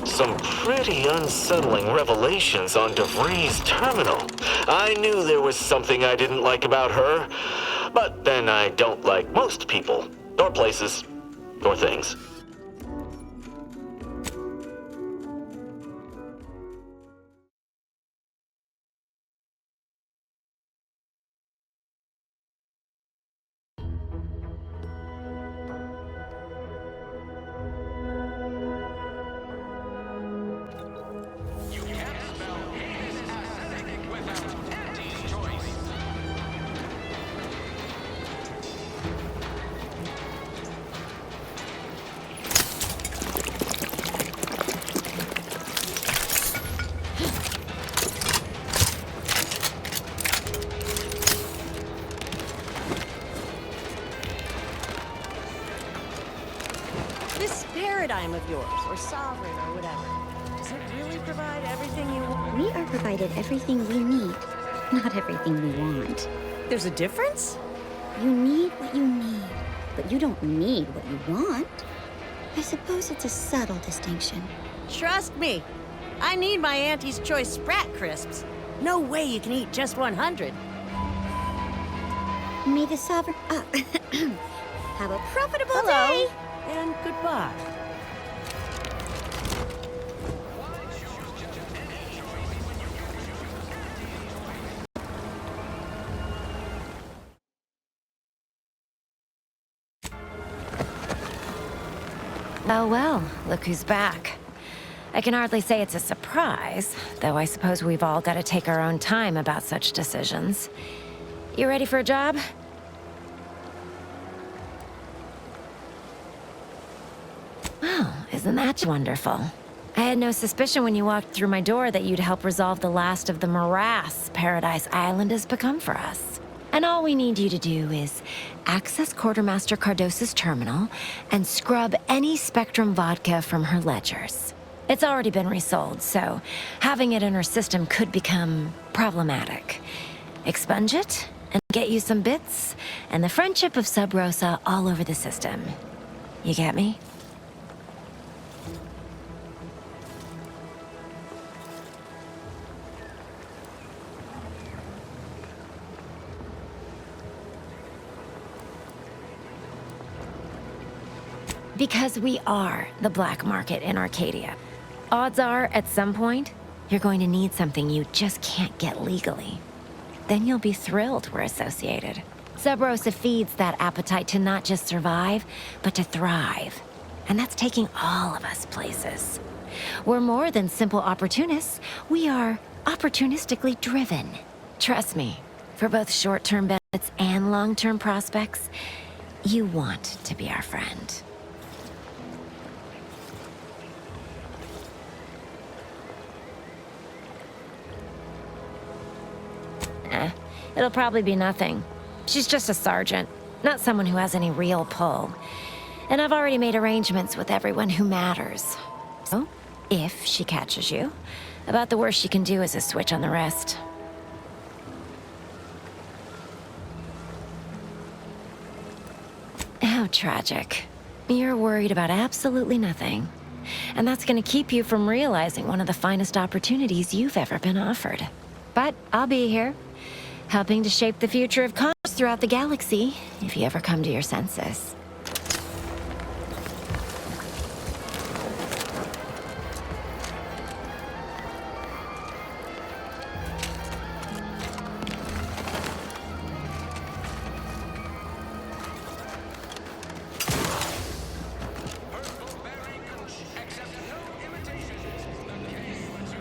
Some pretty unsettling revelations on DeVries terminal. I knew there was something I didn't like about her, but then I don't like most people, or places, or things. This paradigm of yours, or sovereign, or whatever, does it really provide everything you want? We are provided everything we need, not everything we want. There's a difference? You need what you need, but you don't need what you want. I suppose it's a subtle distinction. Trust me, I need my Auntie's Choice Sprat Crisps. No way you can eat just 100. May the sovereign... have a profitable Hello, day! and goodbye. Oh well, look who's back. I can hardly say it's a surprise, though I suppose we've all got to take our own time about such decisions. You ready for a job? Well, isn't that wonderful? I had no suspicion when you walked through my door that you'd help resolve the last of the morass Paradise Island has become for us. And all we need you to do is access Quartermaster Cardossa's terminal and scrub any Spectrum vodka from her ledgers. It's already been resold, so having it in her system could become problematic. Expunge it and get you some bits and the friendship of Sub Rosa all over the system. You get me? Because we are the black market in Arcadia. Odds are, at some point, you're going to need something you just can't get legally. Then you'll be thrilled we're associated. Sub Rosa feeds that appetite to not just survive, but to thrive. And that's taking all of us places. We're more than simple opportunists. We are opportunistically driven. Trust me, for both short-term benefits and long-term prospects, you want to be our friend. It'll probably be nothing. She's just a sergeant, not someone who has any real pull. And I've already made arrangements with everyone who matters. So, if she catches you, about the worst she can do is a switch on the wrist. How tragic. You're worried about absolutely nothing. And that's gonna keep you from realizing one of the finest opportunities you've ever been offered. But I'll be here, helping to shape the future of commerce throughout the galaxy, if you ever come to your senses.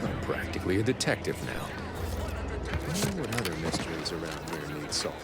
I'm practically a detective now. I wonder what other mysteries around here need solving.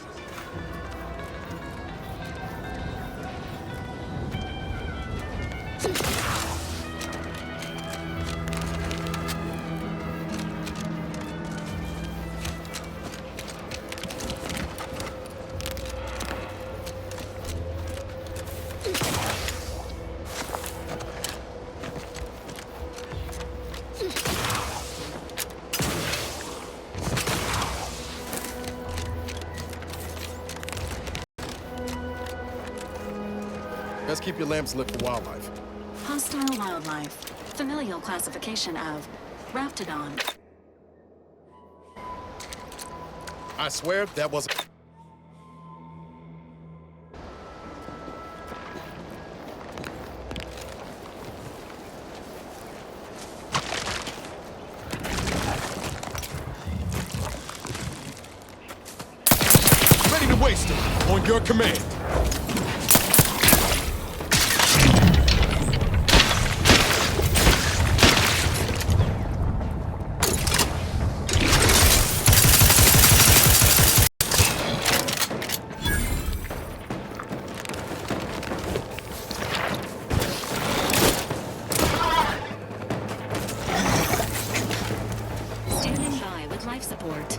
Best keep your lamps lit for wildlife. Hostile wildlife. Familial classification of Raptidon. I swear that was... Ready to waste it. On your command. Standing by with life support.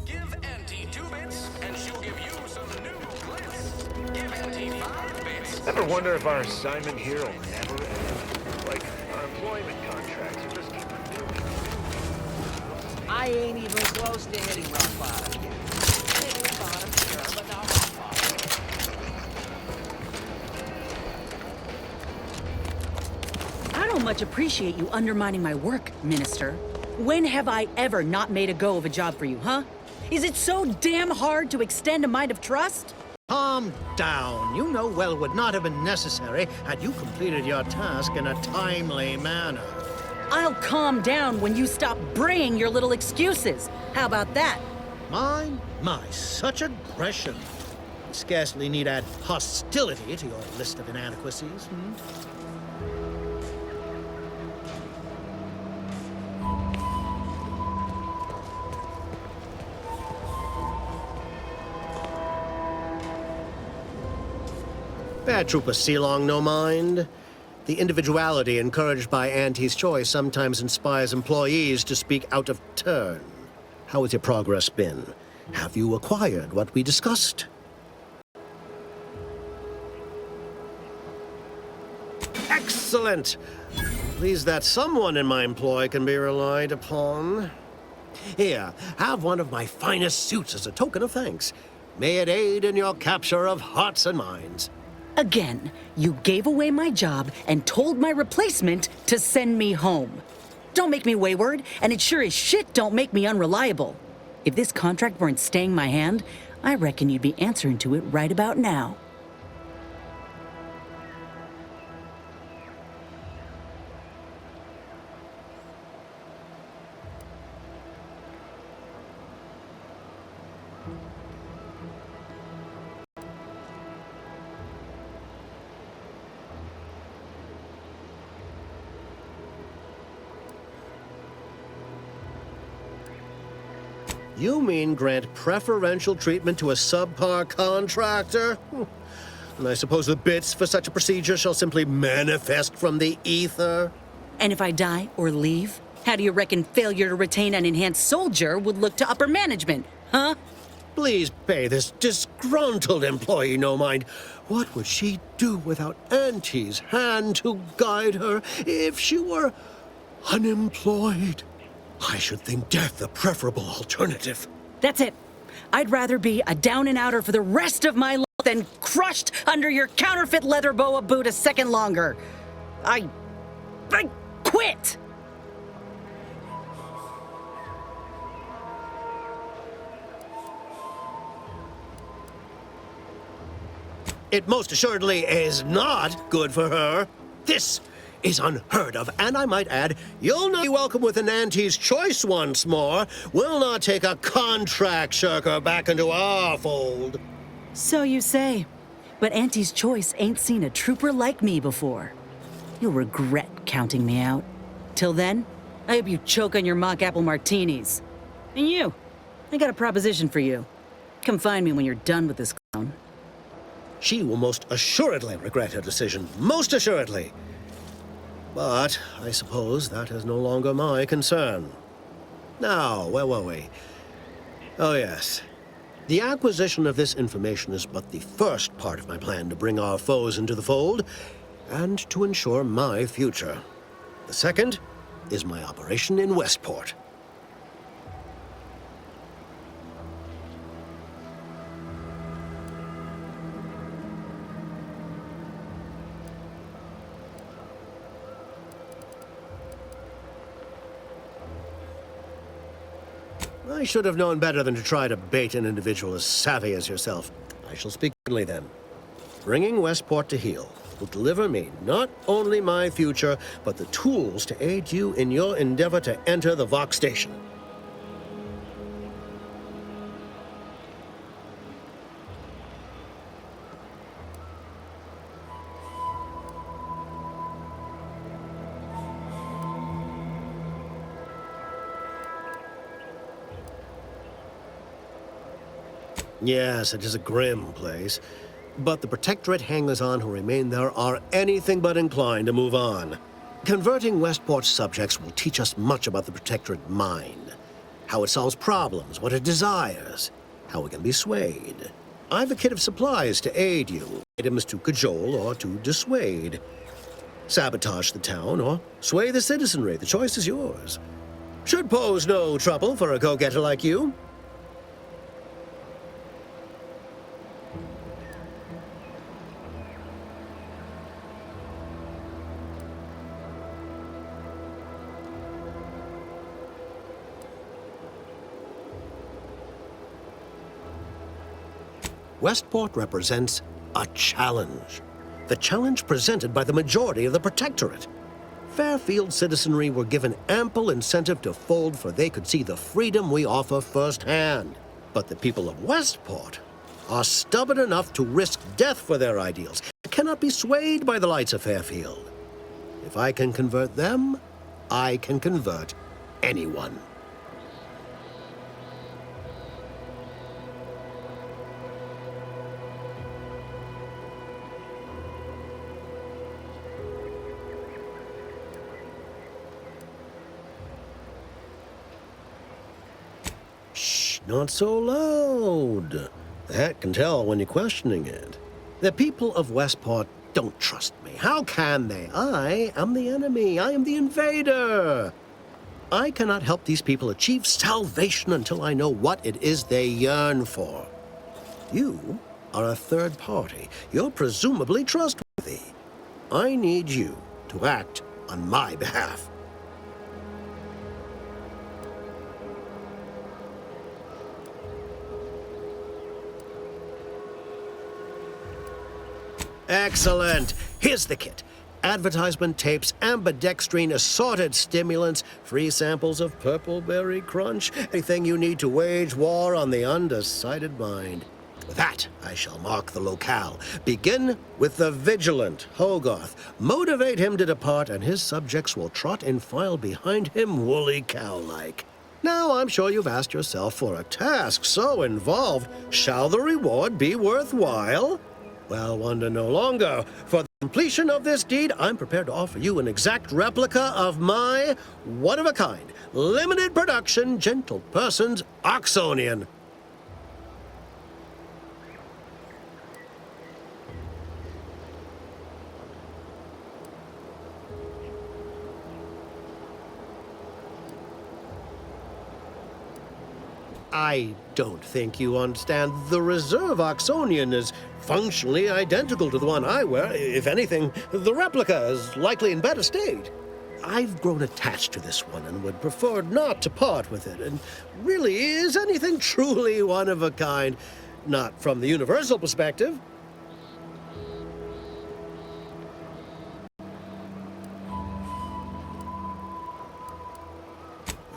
Give Auntie 2 bits, and she'll give you some new glitz. Give Auntie 5 bits. Ever wonder if our assignment here will never end? Like, our employment contracts will just keep renewing. I ain't even close to hitting rock bottom yet. Hitting bottom, sure, but not rock bottom. I don't much appreciate you undermining my work, Minister. When have I ever not made a go of a job for you, huh? Is it so damn hard to extend a mind of trust? Calm down. You know well would not have been necessary had you completed your task in a timely manner. I'll calm down when you stop bringing your little excuses. How about that? My, such aggression. You scarcely need add hostility to your list of inadequacies, Trooper Sealong, no mind. The individuality encouraged by Auntie's choice sometimes inspires employees to speak out of turn. How has your progress been? Have you acquired what we discussed? Excellent! Pleased that someone in my employ can be relied upon. Here, have one of my finest suits as a token of thanks. May it aid in your capture of hearts and minds. Again, you gave away my job and told my replacement to send me home. Don't make me wayward, and it sure as shit don't make me unreliable. If this contract weren't staying my hand, I reckon you'd be answering to it right about now. You mean grant preferential treatment to a subpar contractor? And I suppose the bits for such a procedure shall simply manifest from the ether? And if I die or leave, how do you reckon failure to retain an enhanced soldier would look to upper management, huh? Please pay this disgruntled employee no mind. What would she do without Auntie's hand to guide her if she were unemployed? I should think death the preferable alternative. That's it. I'd rather be a down-and-outer for the rest of my life than crushed under your counterfeit leather boa boot a second longer. I quit! It most assuredly is not good for her. This is unheard of, and I might add, you'll not be welcome with an Auntie's choice once more. We'll not take a contract shirker back into our fold. So you say. But Auntie's choice ain't seen a trooper like me before. You'll regret counting me out. Till then, I hope you choke on your mock apple martinis. And you, I got a proposition for you. Come find me when you're done with this clown. She will most assuredly regret her decision. Most assuredly. But I suppose that is no longer my concern. Now, where were we? Oh, yes. The acquisition of this information is but the first part of my plan to bring our foes into the fold and to ensure my future. The second is my operation in Westport. I should have known better than to try to bait an individual as savvy as yourself. I shall speak openly then. Bringing Westport to heel will deliver me not only my future, but the tools to aid you in your endeavor to enter the Vox station. Yes, it is a grim place, but the Protectorate hangers-on who remain there are anything but inclined to move on. Converting Westport's subjects will teach us much about the Protectorate mind, how it solves problems, what it desires, how it can be swayed. I've a kit of supplies to aid you, items to cajole or to dissuade. Sabotage the town or sway the citizenry, the choice is yours. Should pose no trouble for a go-getter like you. Westport represents a challenge. The challenge presented by the majority of the Protectorate. Fairfield citizenry were given ample incentive to fold, for they could see the freedom we offer firsthand. But the people of Westport are stubborn enough to risk death for their ideals. They cannot be swayed by the lights of Fairfield. If I can convert them, I can convert anyone. not so loud. The hat can tell when you're questioning it. The people of Westport don't trust me. How can they? I am the enemy. I am the invader. I cannot help these people achieve salvation until I know what it is they yearn for. You are a third party. You're presumably trustworthy. I need you to act on my behalf. Excellent. Here's the kit. Advertisement tapes, ambidextrine, assorted stimulants, free samples of Purple Berry Crunch, anything you need to wage war on the undecided mind. With that, I shall mark the locale. Begin with the vigilant Hogarth. Motivate him to depart, and his subjects will trot in file behind him woolly cow-like. Now, I'm sure you've asked yourself, for a task so involved, shall the reward be worthwhile? Well, wonder no longer. For the completion of this deed, I'm prepared to offer you an exact replica of my one-of-a-kind, limited production, gentle person's Oxonian. I don't think you understand. The Reserve Oxonian is functionally identical to the one I wear. If anything, the replica is likely in better state. I've grown attached to this one and would prefer not to part with it. And really, is anything truly one of a kind? Not from the universal perspective.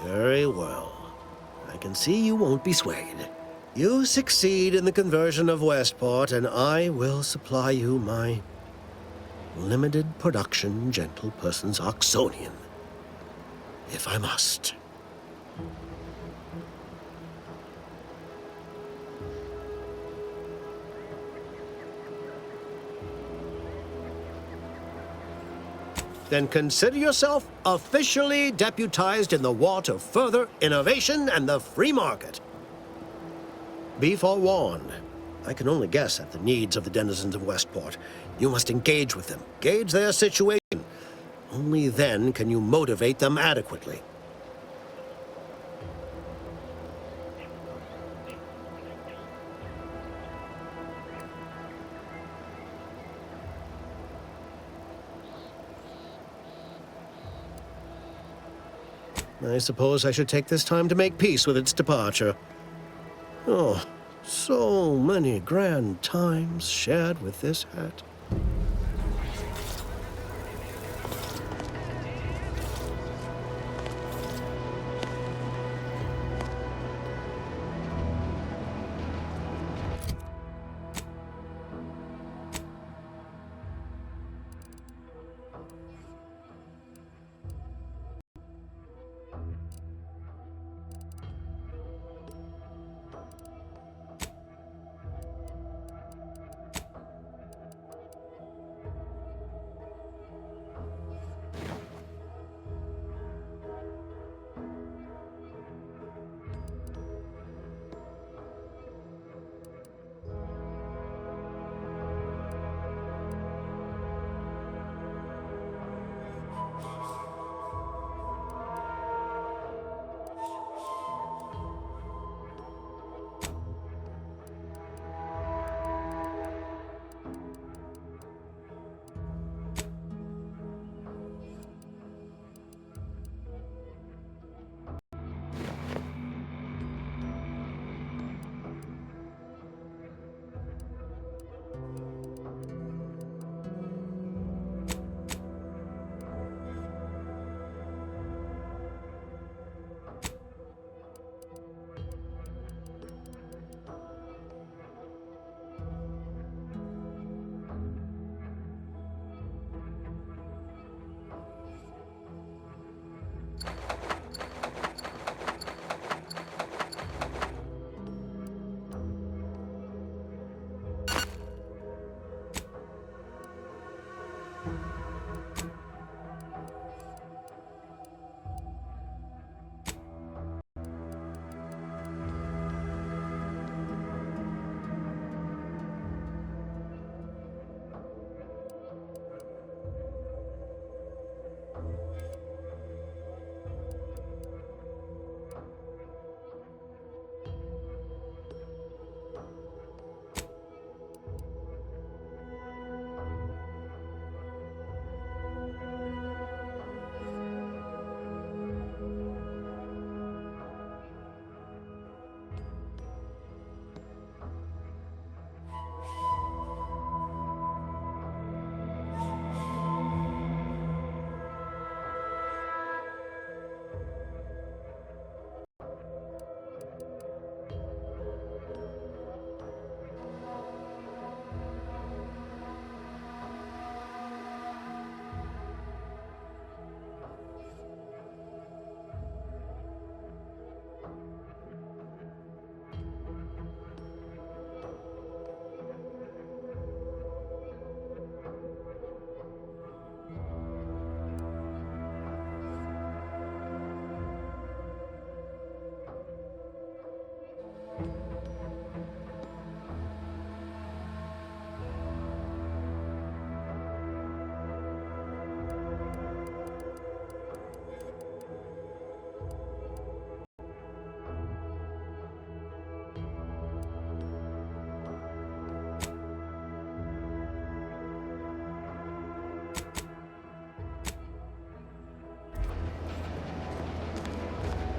Very well. I can see you won't be swayed. You succeed in the conversion of Westport, and I will supply you my limited production gentle person's Oxonian, if I must. Then consider yourself officially deputized in the war to further innovation and the free market. Be forewarned. I can only guess at the needs of the denizens of Westport. You must engage with them, gauge their situation. Only then can you motivate them adequately. I suppose I should take this time to make peace with its departure. Oh, so many grand times shared with this hat.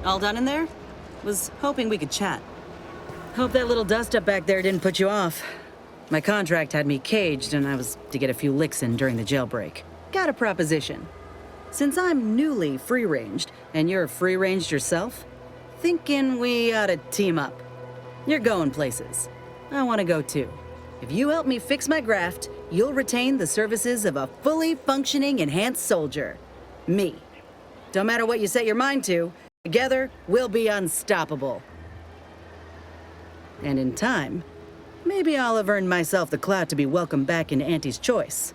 All done in there? Was hoping we could chat. Hope that little dust up back there didn't put you off. My contract had me caged, and I was to get a few licks in during the jailbreak. Got a proposition. Since I'm newly free-ranged, and you're free-ranged yourself, thinking we ought to team up. You're going places. I want to go too. If you help me fix my graft, you'll retain the services of a fully functioning enhanced soldier. Me. Don't matter what you set your mind to, together we'll be unstoppable. And in time, maybe I'll have earned myself the clout to be welcomed back into Auntie's Choice.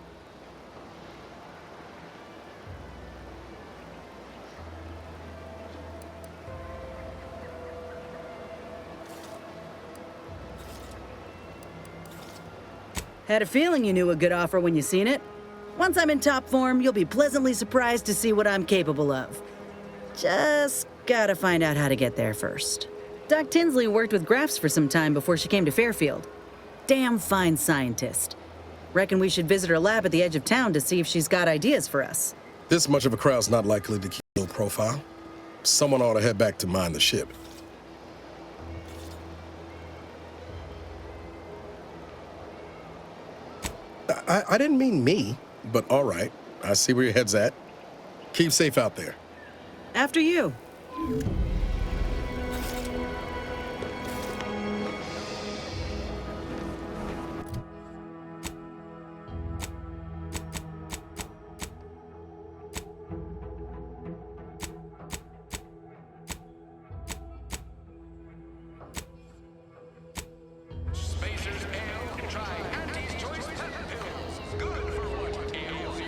Had a feeling you knew a good offer when you seen it. Once I'm in top form, you'll be pleasantly surprised to see what I'm capable of. Just gotta find out how to get there first. Doc Tinsley worked with Grafts for some time before she came to Fairfield. Damn fine scientist. Reckon we should visit her lab at the edge of town to see if she's got ideas for us. This much of a crowd's not likely to keep low profile. Someone ought to head back to mine the ship. I didn't mean me, but all right. I see where your head's at. Keep safe out there. After you. Spacers ale, try Auntie's Choice Pep Pills. Good for what ails you.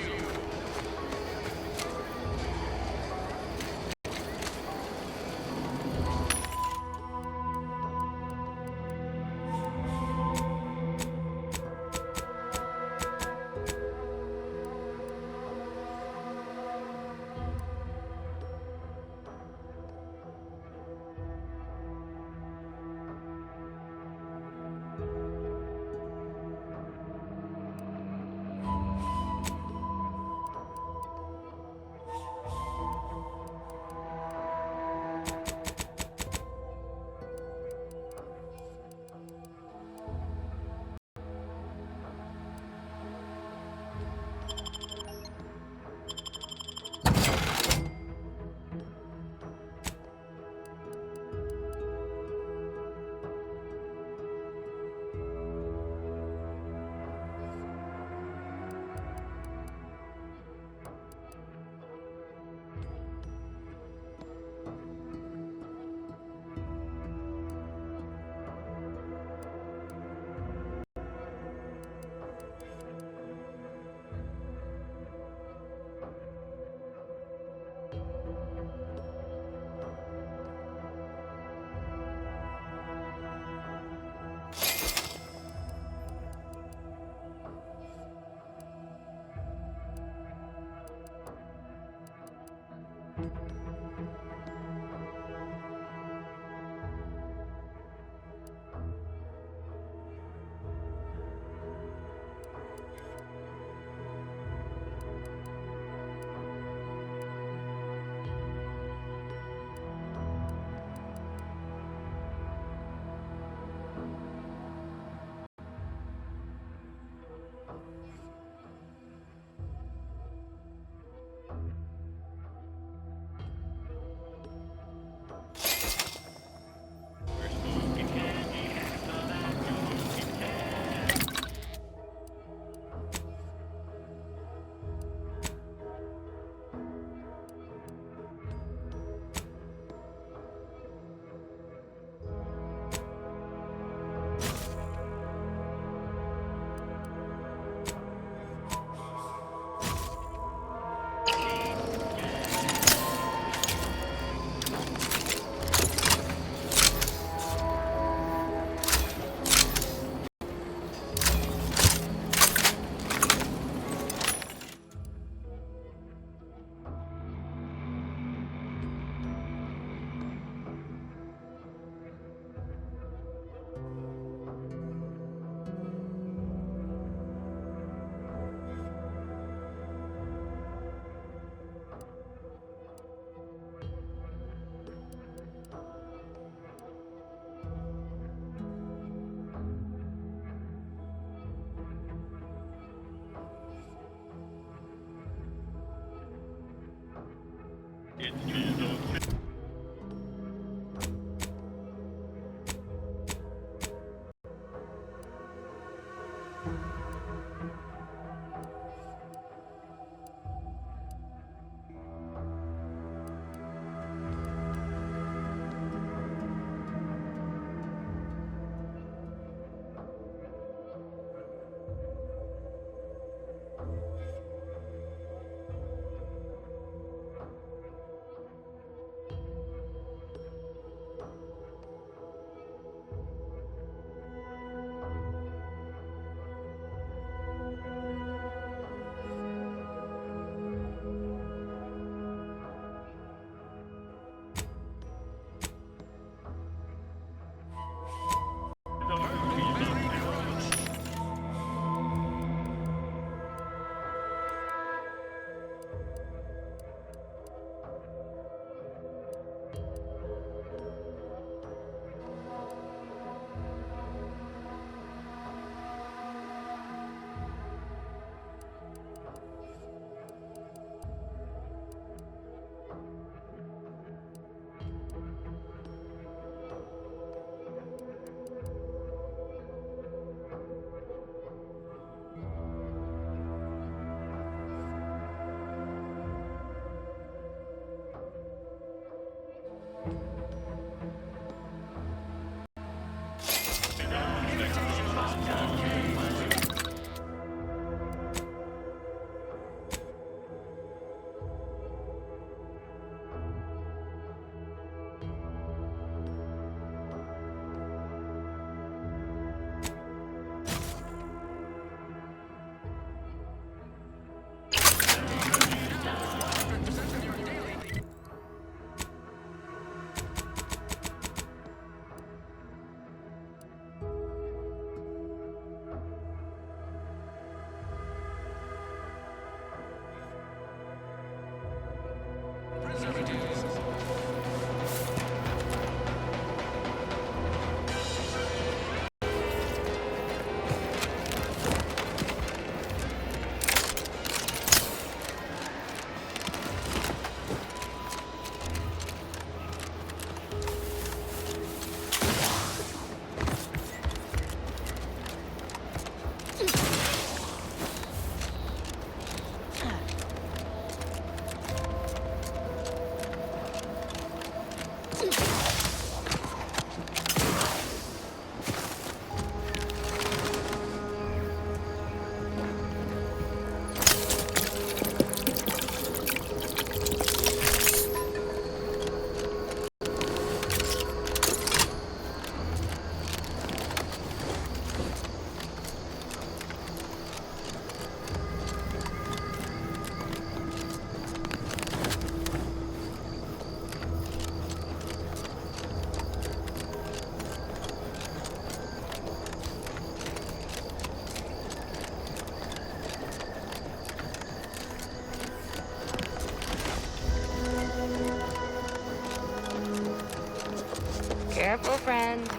Careful, friend.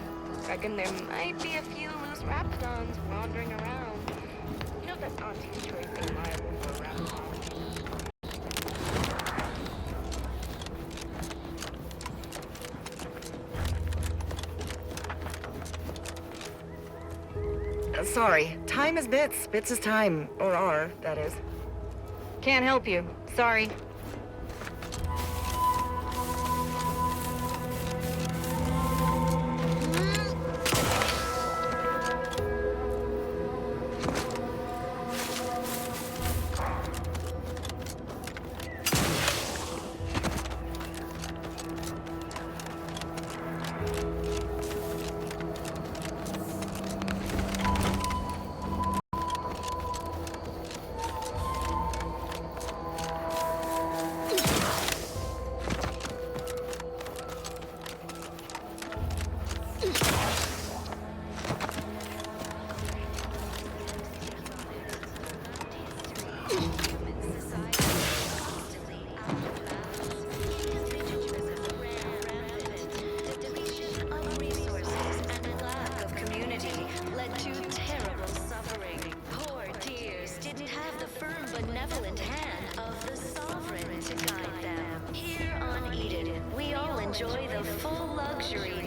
Reckon there might be a few loose Raptidons wandering around. You know that Auntie's choice ain't liable for a Raptidon. Sorry. Time is bits. Bits is time. Or are, that is. Can't help you. Sorry. Benevolent hand of the sovereign to guide them. Here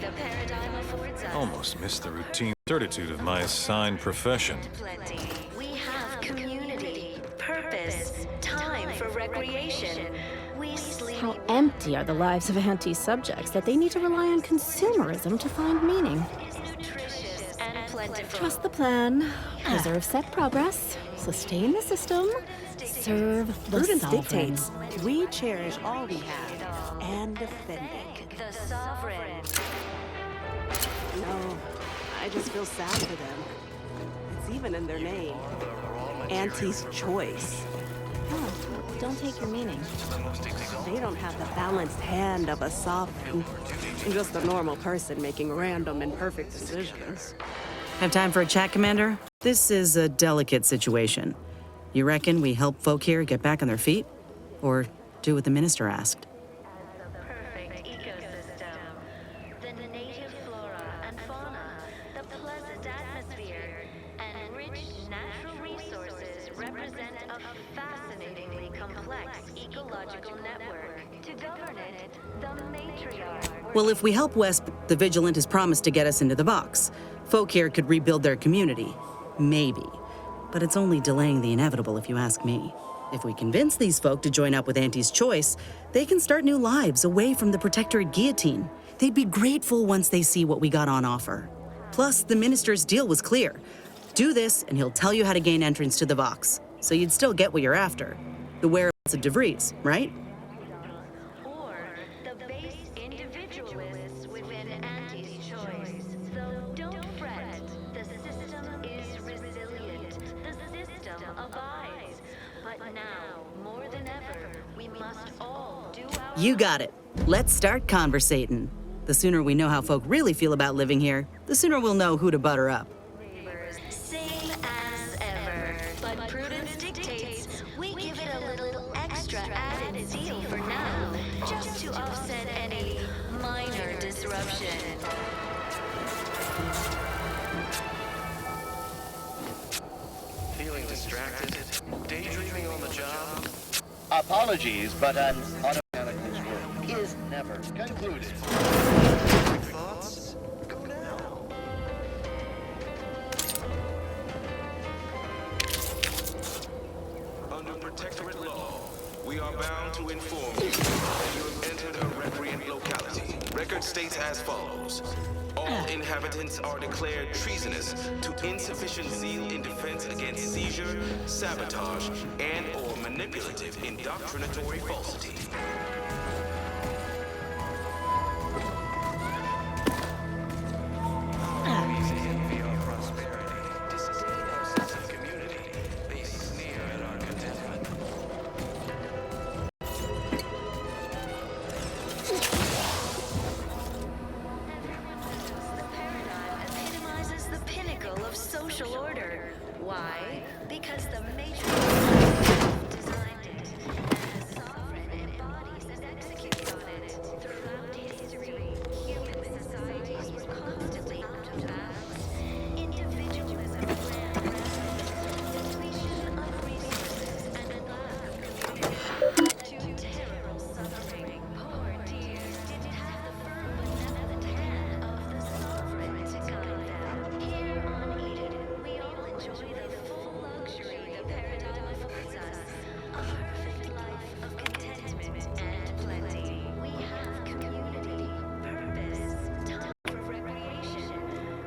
the paradigm affords us. Almost missed the routine certitude of my assigned profession. Plenty. We have community, purpose, time for recreation. We sleep. How empty are the lives of anti-subjects that they need to rely on consumerism to find meaning. Nutritious and plentiful. Trust the plan, preserve set progress, sustain the system, serve the Prudence sovereign. dictates we cherish all we have and defend it. The sovereign. No, I just feel sad for them. It's even in their name. Auntie's choice. Oh, don't take your meaning. They don't have the balanced hand of a sovereign. Just a normal person making random imperfect decisions. Have time for a chat, Commander? This is a delicate situation. You reckon we help folk here get back on their feet? Or do what the minister asked? Perfect ecosystem. The native flora and fauna, the pleasant atmosphere, and rich natural resources represent a fascinatingly complex ecological network. To govern it, the matriarch. Well, if we help Wesp, the Vigilant has promised to get us into the box. Folk here could rebuild their community. Maybe. But it's only delaying the inevitable, if you ask me. If we convince these folk to join up with Auntie's choice, they can start new lives away from the Protectorate guillotine. They'd be grateful once they see what we got on offer. Plus, the minister's deal was clear. Do this, and he'll tell you how to gain entrance to the Vox. So you'd still get what you're after. The whereabouts of DeVries, right? Or the base individualists within Auntie's choice. So don't fret. The system is resilient. The system abides. But now, more than ever, we must all do our You got it. Let's start conversating. The sooner we know how folk really feel about living here, the sooner we'll know who to butter up. same as ever. But prudence dictates we give it a little extra added zeal for now, just to offset any minor disruption. Feeling distracted? Daydreaming on the job? Apologies, but an automatical's work is never concluded. Thoughts? Go now. Under Protectorate law, we are bound to inform you that you have entered a recreant locality. Record states as follows. All inhabitants are declared treasonous to insufficient zeal in defense against seizure, sabotage, and/or manipulative indoctrinatory falsity. Epitomizes the pinnacle of social order. Why? Because the matrix designed it, and the sovereign embodies and executes on it. Throughout history, human societies were constantly out of balance. Individualism ran rampant, depletion of resources, and a lack of community. To terrible suffering, poor dears didn't have the firm benevolent hand of the sovereign to guide them. Here on Eden, we all enjoy the full luxury the paradigm affords us. A perfect life of contentment and plenty. We have community, purpose, time for recreation.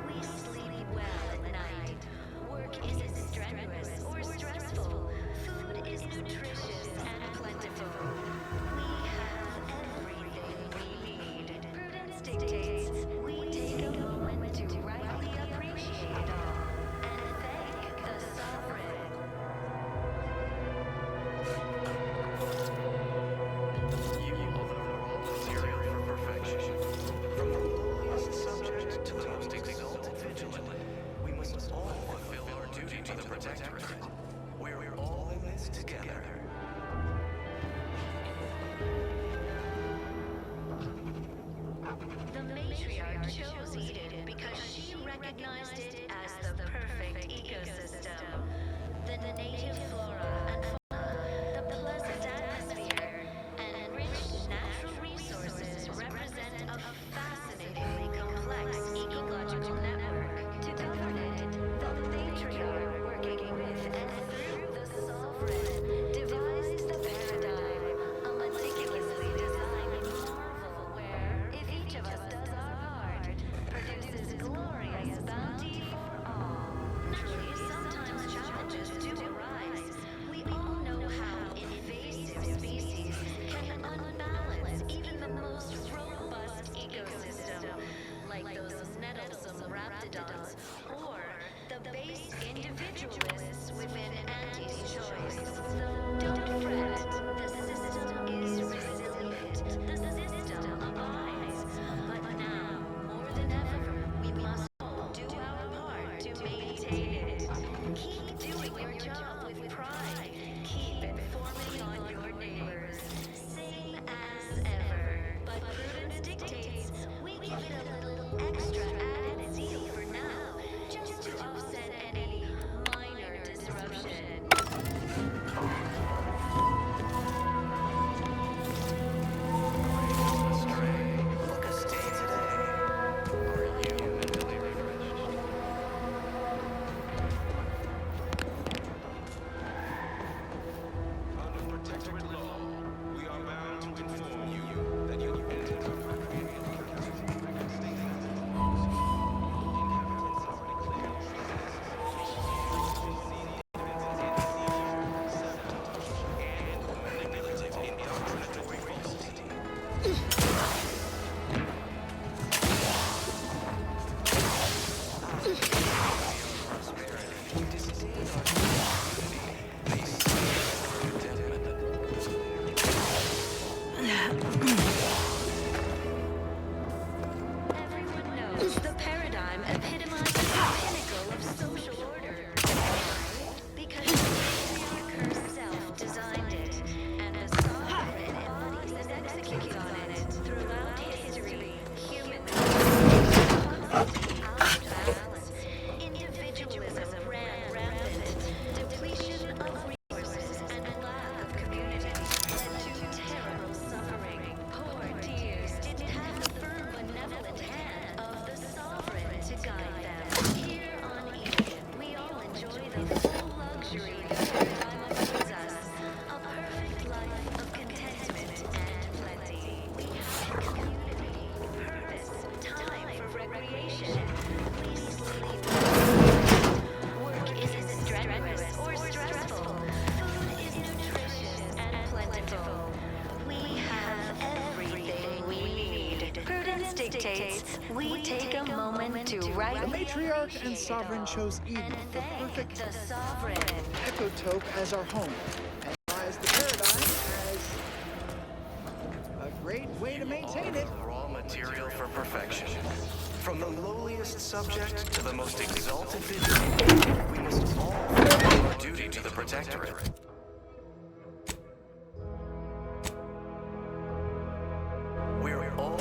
We sleep well at night. Work isn't strenuous or stressful. Food is nutritious and plentiful. We have everything we need. Prudence dictates we take a moment to rightly appreciate it all and thank the sovereign. You are the raw material for perfection. From the lowliest subject to the most exalted vigilant, we must all fulfill our duty to the Protectorate. We're all in this together. The matriarch chose Eden because she recognized it as the perfect ecosystem. The native flora and fauna, the pleasant atmosphere, and rich natural resources represent a fascinatingly complex Raptidons, or the base individualists within Auntie's choice. So don't fret, the system is resilient. The system abides. But now, more than ever, we must all do our part to maintain it. Keep doing your job with pride. Keep informing on your neighbors. Same as ever. But prudence dictates we give it a little extra added zeal for now, just to offset any minor disruption. Look a stay today. Are you mentally refreshed? Under protectorate law, we are bound to inform you that you entered a recreated locality. Record state as follows. Inhabitants are declared and manipulative in predatory falsity. Everyone knows the paradigm epitomizes the pinnacle of social order. Because the matriarch herself designed it, and the sovereign embodies and executes on it throughout history. Humans constantly out of balance. Individualism ran rampant. Depletion of resources and lack of community led to terrible suffering. Poor dears didn't have the firm benevolent hand of the sovereign to guide them. Here on Eden, we all enjoy the full luxury the paradigm affords us. A perfect life of contentment and plenty. We have community, purpose, time for recreation. We sleep. Work isn't strenuous or stressful. Food is nutritious and plentiful. We have everything we need. Prudence dictates we take a moment to write. The matriarch and sovereign chose Eden, the perfect The sovereign. ecotope, as our home, and as the paradigm as a great way to maintain it. Raw material for perfection. From the lowliest subject to the most exalted figure, we must all fulfill our duty to the Protectorate. We're all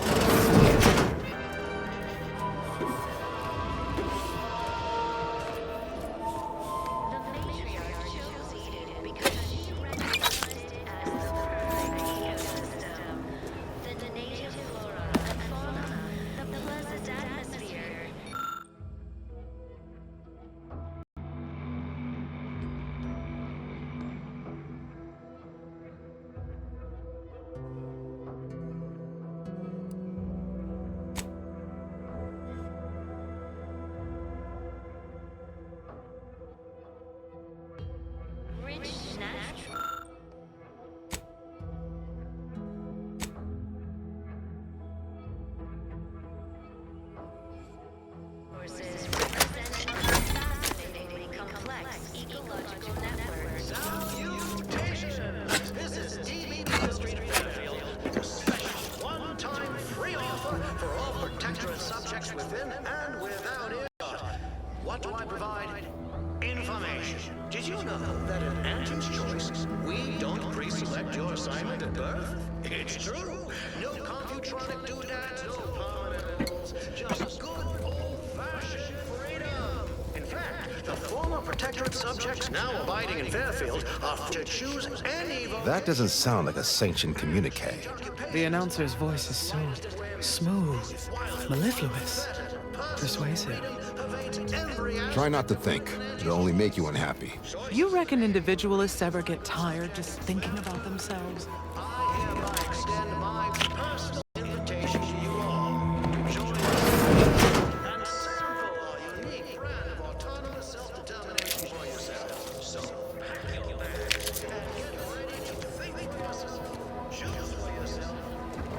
The matriarch chose Eden because she recognized it as the perfect ecosystem. The native flora and fauna, the pleasant atmosphere. Rich natural. Resources representing a fascinatingly complex ecological network. Salutations! This is DB Street Fairfield with a special one-time free offer for all Protectorate subjects within and without earshot. What do I provide? Information. Did you know that in Auntie's Choice, we don't pre-select your assignment at birth? It's true. No computronic doodads, no permanent rules, just good old-fashioned freedom. In fact, the former Protectorate subjects now abiding in Fairfield are to choose any vote. That doesn't sound like a sanctioned communique. The announcer's voice is so smooth, mellifluous, persuasive. Try not to think. It'll only make you unhappy. You reckon individualists ever get tired just thinking about themselves? I hereby extend my personal invitation to you all. Join us and sample our unique brand of autonomous self-determination for yourselves. So, pack your bags and get ready to think for yourself. Choose for yourself.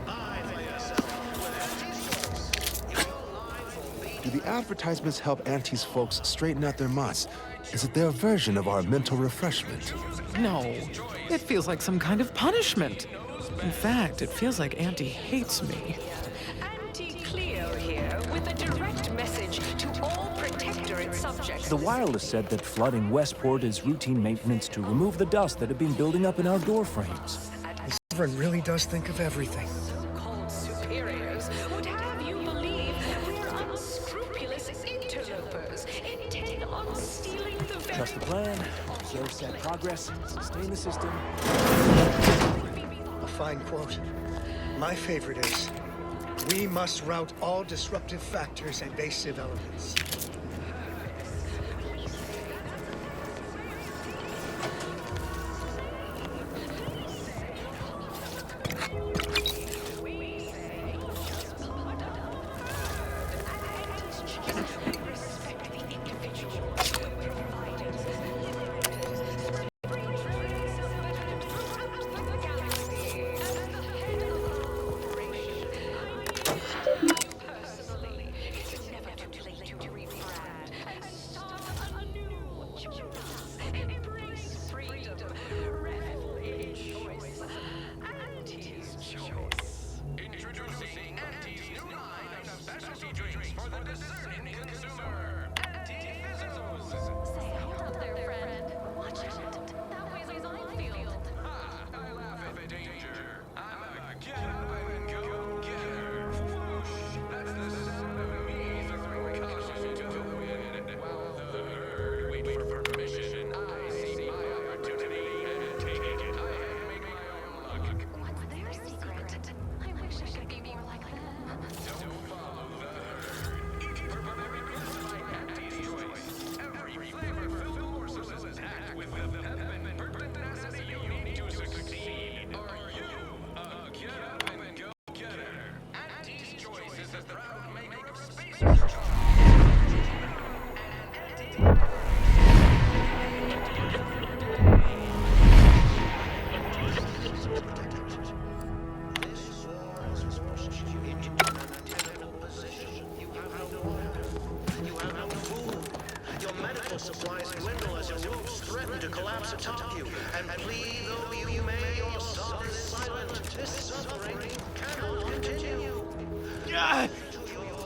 Buy for yourself. With Auntie's Choice, your life will be Do the advertisements help Auntie's folks straighten out their mess? Is it their version of our mental refreshment? No, it feels like some kind of punishment. In fact, it feels like Auntie hates me. Auntie Cleo here with a direct message to all Protectorate subjects. The wireless said that flooding Westport is routine maintenance to remove the dust that had been building up in our door frames. The Sovereign really does think of everything. So-called superiors would have you believe we're unscrupulous interlopers intent on stealing the very... Trust the plan, observe said progress, sustain the system. A fine quote. My favorite is, "We must rout all disruptive factors and evasive elements."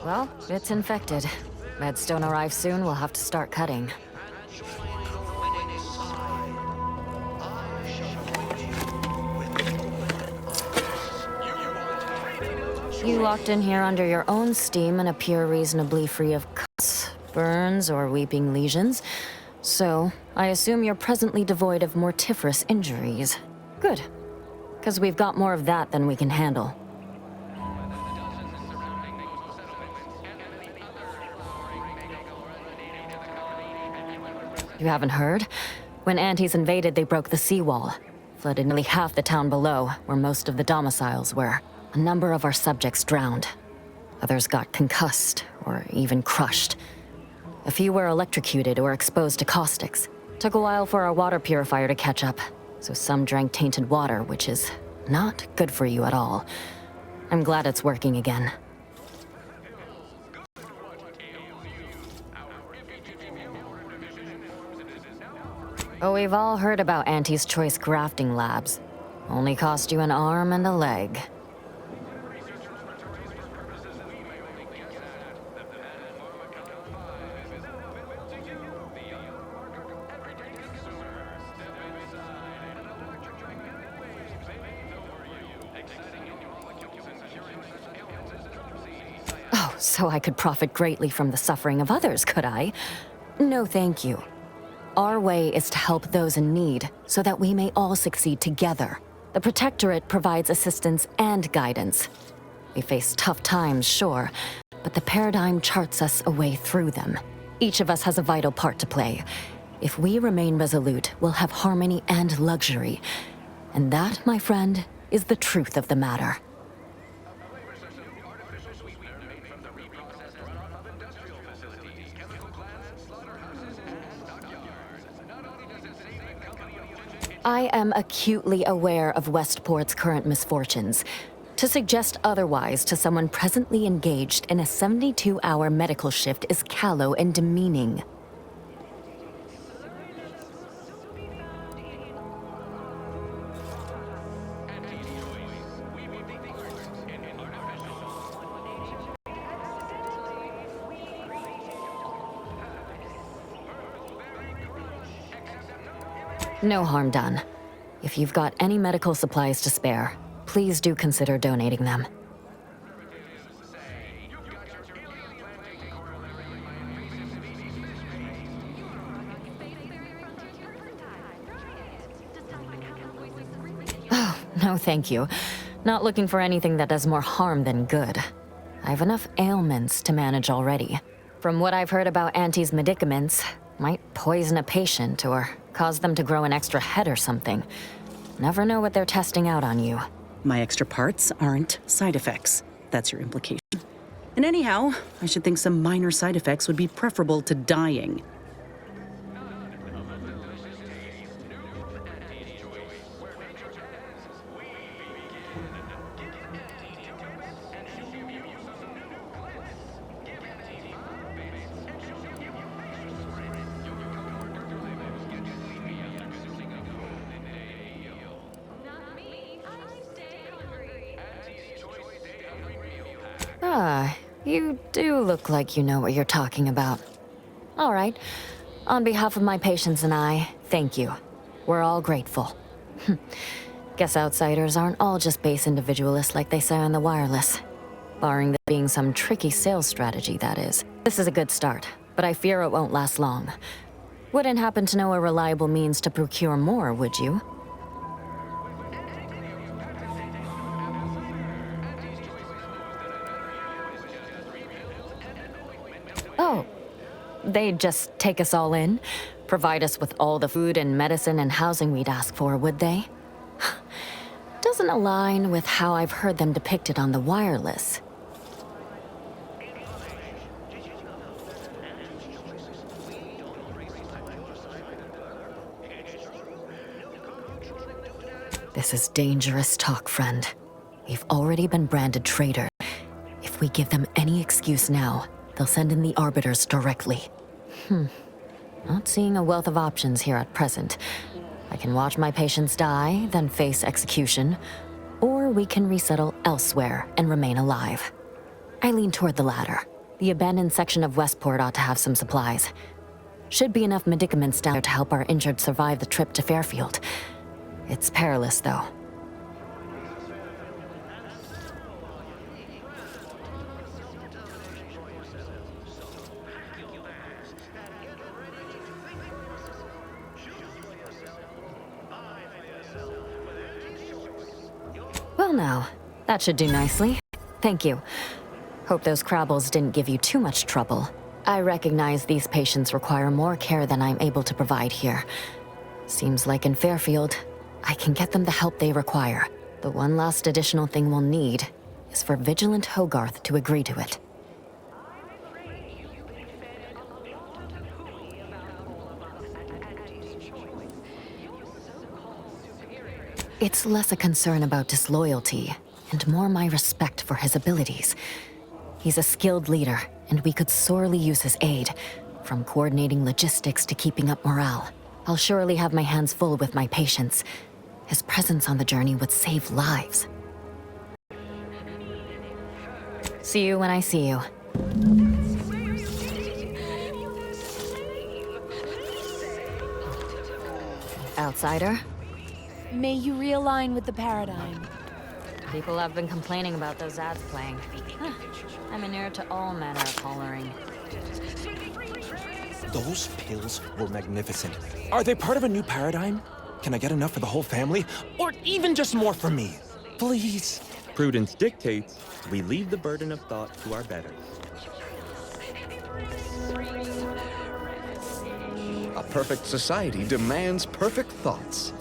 Well, it's infected. Meds don't arrive soon, we'll have to start cutting. You locked in here under your own steam and appear reasonably free of cuts, burns, or weeping lesions. So, I assume you're presently devoid of mortiferous injuries. Good. Because we've got more of that than we can handle. You haven't heard? When Antes invaded, they broke the seawall. Flooded nearly half the town below, where most of the domiciles were. A number of our subjects drowned. Others got concussed, or even crushed. A few were electrocuted or exposed to caustics. Took a while for our water purifier to catch up, so some drank tainted water, which is not good for you at all. I'm glad it's working again. Oh, we've all heard about Auntie's Choice grafting labs. Only cost you an arm and a leg. Oh, so I could profit greatly from the suffering of others, could I? No, thank you. Our way is to help those in need, so that we may all succeed together. The Protectorate provides assistance and guidance. We face tough times, sure, but the Paradigm charts us a way through them. Each of us has a vital part to play. If we remain resolute, we'll have harmony and luxury. And that, my friend, is the truth of the matter. I am acutely aware of Westport's current misfortunes. To suggest otherwise to someone presently engaged in a 72-hour medical shift is callow and demeaning. No harm done. If you've got any medical supplies to spare, please do consider donating them. Oh, no thank you. Not looking for anything that does more harm than good. I've enough ailments to manage already. From what I've heard about Auntie's medicaments, might poison a patient or cause them to grow an extra head or something. Never know what they're testing out on you. My extra parts aren't side effects. That's your implication. And anyhow, I should think some minor side effects would be preferable to dying. Ah, you do look like you know what you're talking about. All right. On behalf of my patients and I, thank you. We're all grateful. Guess outsiders aren't all just base individualists like they say on the wireless. Barring there being some tricky sales strategy, that is. This is a good start, but I fear it won't last long. Wouldn't happen to know a reliable means to procure more, would you? Oh, they'd just take us all in? Provide us with all the food and medicine and housing we'd ask for, would they? Doesn't align with how I've heard them depicted on the wireless. This is dangerous talk, friend. We've already been branded traitor. If we give them any excuse now, they'll send in the Arbiters directly. Not seeing a wealth of options here at present. I can watch my patients die, then face execution, or we can resettle elsewhere and remain alive. I lean toward the latter. The abandoned section of Westport ought to have some supplies. Should be enough medicaments down there to help our injured survive the trip to Fairfield. It's perilous, though. Well now, that should do nicely. Thank you. Hope those Crabbles didn't give you too much trouble. I recognize these patients require more care than I'm able to provide here. Seems like in Fairfield, I can get them the help they require. The one last additional thing we'll need is for Vigilant Hogarth to agree to it. It's less a concern about disloyalty, and more my respect for his abilities. He's a skilled leader, and we could sorely use his aid, from coordinating logistics to keeping up morale. I'll surely have my hands full with my patients. His presence on the journey would save lives. See you when I see you. Outsider? May you realign with the paradigm. People have been complaining about those ads playing. I'm an heir to all manner of hollering. Those pills were magnificent. Are they part of a new paradigm? Can I get enough for the whole family? Or even just more for me? Please. Prudence dictates we leave the burden of thought to our betters. A perfect society demands perfect thoughts.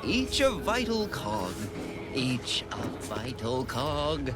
Each a vital cog each a vital cog